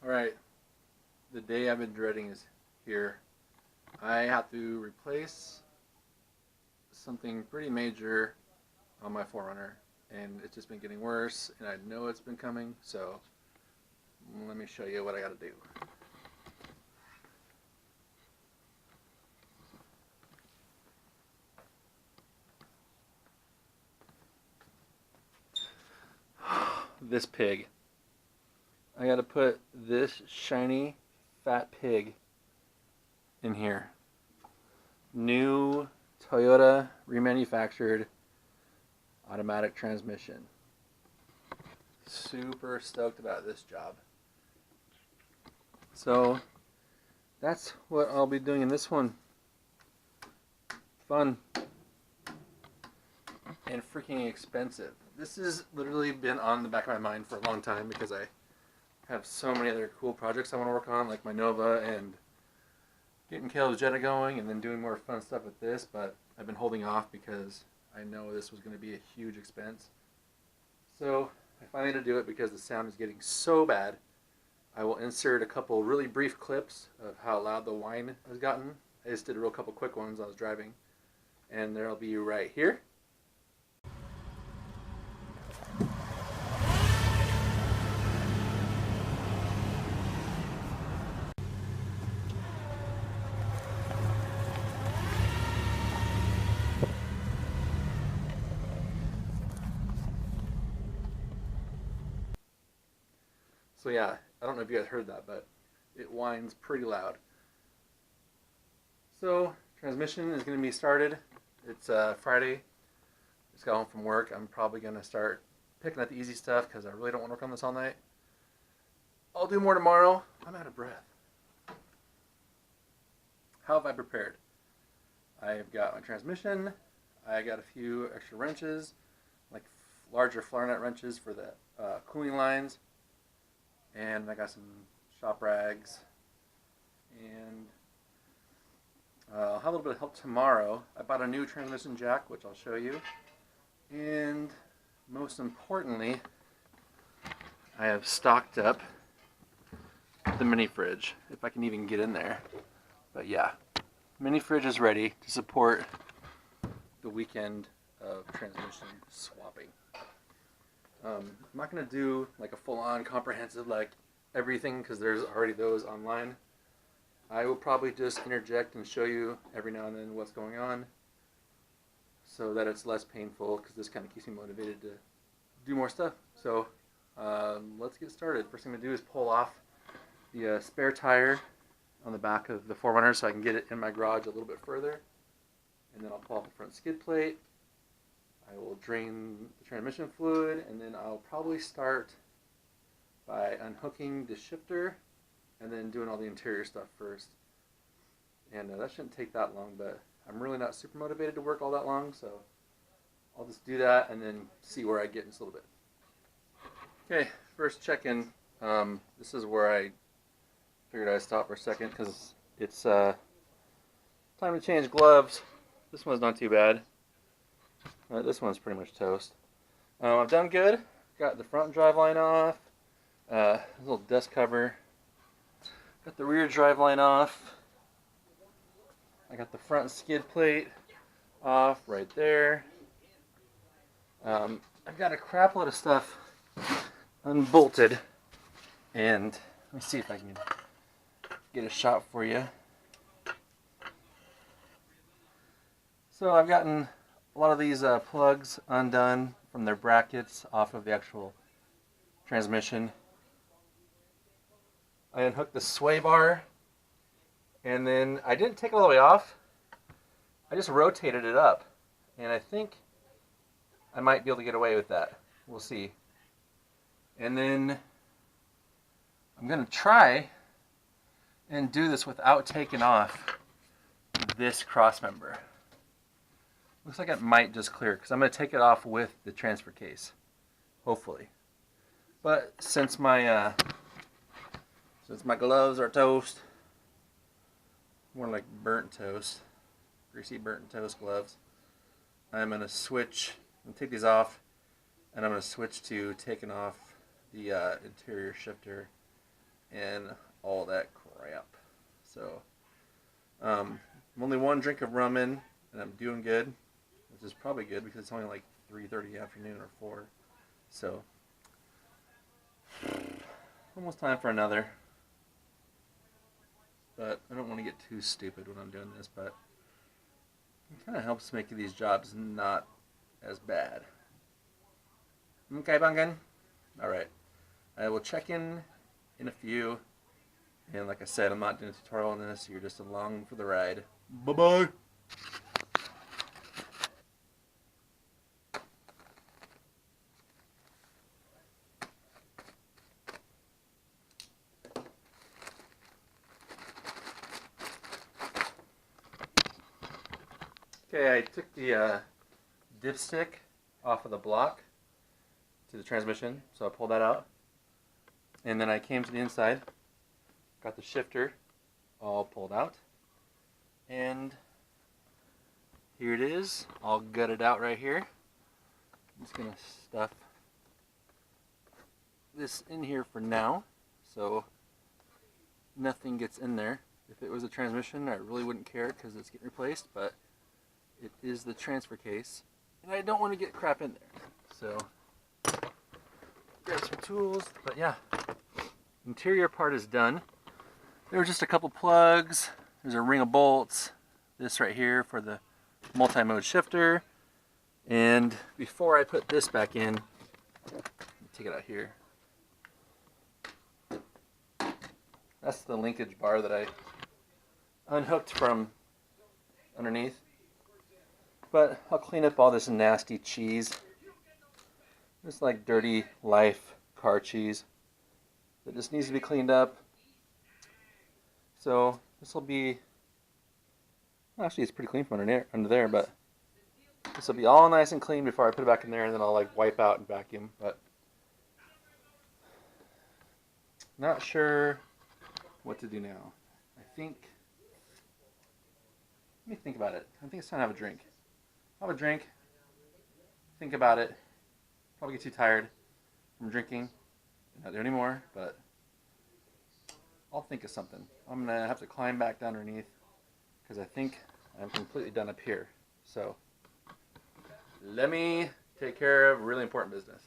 Alright, the day I've been dreading is here. I have to replace something pretty major on my 4Runner, and it's just been getting worse, and I know it's been coming, so let me show you what I gotta do. This pig. I gotta put this shiny fat pig in here. New Toyota remanufactured automatic transmission. Super stoked about this job. So that's what I'll be doing in this one. Fun and freaking expensive. This has literally been on the back of my mind for a long time because I have so many other cool projects I want to work on, like my Nova and getting Caleb's Jetta going, and then doing more fun stuff with this, but I've been holding off because I know this was going to be a huge expense. So I finally had to do it because the sound is getting so bad. I will insert a couple really brief clips of how loud the whine has gotten. I just did a real couple quick ones while I was driving, and they'll be right here. So yeah, I don't know if you guys heard that, but it whines pretty loud. So transmission is going to be started. It's Friday. Just got home from work. I'm probably going to start picking at the easy stuff because I really don't want to work on this all night. I'll do more tomorrow. I'm out of breath. How have I prepared? I've got my transmission. I got a few extra wrenches, like larger floor nut wrenches for the cooling lines. And I got some shop rags, and I'll have a little bit of help tomorrow. I bought a new transmission jack, which I'll show you, and most importantly, I have stocked up the mini fridge, if I can even get in there. But yeah, mini fridge is ready to support the weekend of transmission swapping. I'm not going to do like a full-on comprehensive like everything because there's already those online. I will probably just interject and show you every now and then what's going on so that it's less painful, because this kind of keeps me motivated to do more stuff. So let's get started. First thing I'm going to do is pull off the spare tire on the back of the 4Runner so I can get it in my garage a little bit further. And then I'll pull off the front skid plate. I will drain the transmission fluid, and then I'll probably start by unhooking the shifter and then doing all the interior stuff first. And that shouldn't take that long, but I'm really not super motivated to work all that long, so I'll just do that and then see where I get in just a little bit. Okay, first check-in. This is where I figured I'd stop for a second because it's time to change gloves. This one's not too bad. This one's pretty much toast. I've done good. Got the front drive line off. Little dust cover. Got the rear drive line off. I got the front skid plate off right there. I've got a crap load of stuff unbolted. And let me see if I can get a shot for you. So I've gotten a lot of these plugs undone from their brackets off of the actual transmission. I unhooked the sway bar, and then I didn't take it all the way off. I just rotated it up, and I think I might be able to get away with that. We'll see. And then I'm going to try and do this without taking off this cross member. Looks like it might just clear because I'm going to take it off with the transfer case, hopefully. But since my gloves are toast, more like burnt toast, greasy burnt toast gloves, I'm going to switch and take these off, and I'm going to switch to taking off the interior shifter and all that crap. So, I'm only one drink of rum in, and I'm doing good, which is probably good because it's only like 3:30 afternoon or 4. So, almost time for another. But I don't want to get too stupid when I'm doing this, but it kind of helps make these jobs not as bad. Okay, Bungan? Alright. I will check in a few. And like I said, I'm not doing a tutorial on this. You're just along for the ride. Bye-bye. Okay, I took the dipstick off of the block to the transmission, so I pulled that out. And then I came to the inside, got the shifter all pulled out, and here it is, all gutted out right here. I'm just gonna stuff this in here for now, so nothing gets in there. If it was a transmission, I really wouldn't care because it's getting replaced, but it is the transfer case, and I don't want to get crap in there. So, grab some tools, but yeah, interior part is done. There were just a couple plugs. There's a ring of bolts. This right here for the multi-mode shifter. And before I put this back in, take it out here. That's the linkage bar that I unhooked from underneath. But I'll clean up all this nasty cheese. It's like dirty life car cheese that just needs to be cleaned up. So this will be, actually it's pretty clean from under there, but this will be all nice and clean before I put it back in there, and then I'll like wipe out and vacuum. But not sure what to do now. I think, let me think about it. I think it's time to have a drink. I'll have a drink, think about it, probably get too tired from drinking, not do anymore, but I'll think of something. I'm gonna have to climb back down underneath because I think I'm completely done up here. So let me take care of really important business.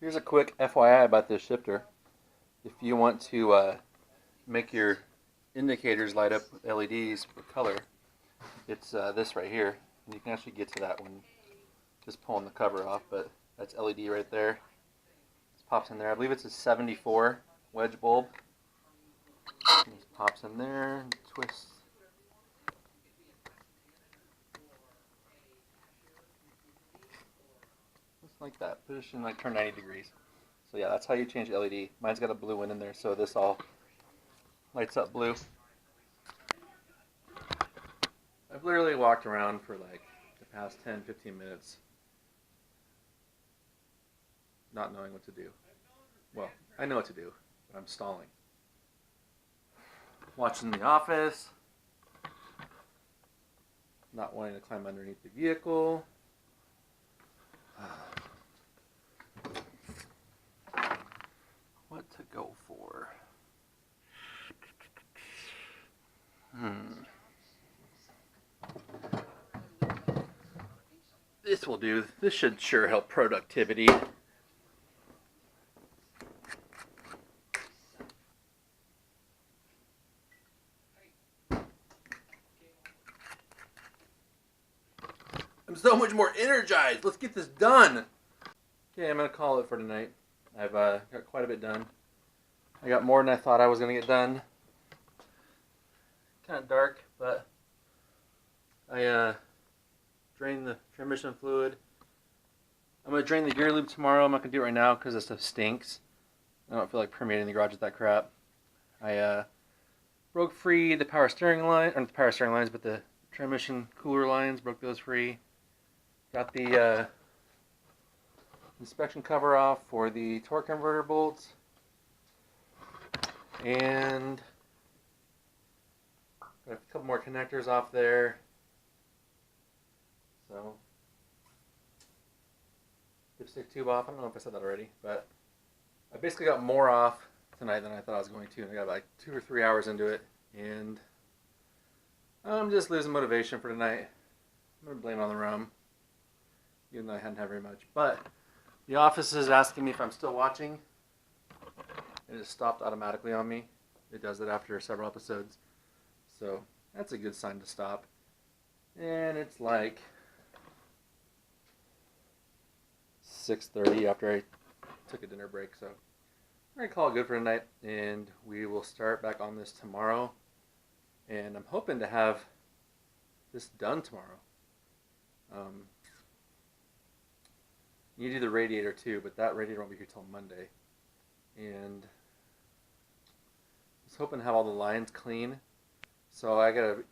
Here's a quick FYI about this shifter. If you want to make your indicators light up with LEDs for color, it's this right here. And you can actually get to that one just pulling the cover off, but that's LED right there. This pops in there. I believe it's a 74 wedge bulb. This pops in there and twists. Just like that. Position like turn 90 degrees. So yeah, that's how you change LED. Mine's got a blue one in there, so this all lights up blue. I've literally walked around for like the past 10-15 minutes not knowing what to do. Well, I know what to do, but I'm stalling. Watching The Office, not wanting to climb underneath the vehicle. What to go for? This will do. This should sure help productivity. I'm so much more energized. Let's get this done. Okay, I'm going to call it for tonight. I've got quite a bit done. I got more than I thought I was going to get done. Kind of dark, but I drained the transmission fluid. I'm going to drain the gear loop tomorrow. I'm not going to do it right now because this stuff stinks. I don't feel like permeating the garage with that crap. I broke free the power steering line, or not the power steering lines, but the transmission cooler lines, broke those free. Got the inspection cover off for the torque converter bolts. And got a couple more connectors off there. So, dipstick tube off. I don't know if I said that already, but I basically got more off tonight than I thought I was going to, and I got like 2 or 3 hours into it, and I'm just losing motivation for tonight. I'm gonna blame it on the rum, even though I hadn't had very much. But the office is asking me if I'm still watching, and it stopped automatically on me. It does it after several episodes, so that's a good sign to stop. And it's like 6:30 after I took a dinner break, so I'm gonna call it good for tonight, and we will start back on this tomorrow. And I'm hoping to have this done tomorrow. You do the radiator too, but that radiator won't be here till Monday. And I was hoping to have all the lines clean, so I gotta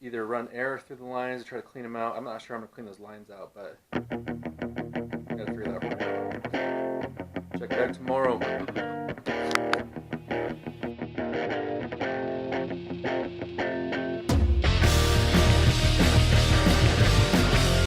either run air through the lines or try to clean them out. I'm not sure I'm gonna clean those lines out, but I gotta figure that out. Check it out tomorrow.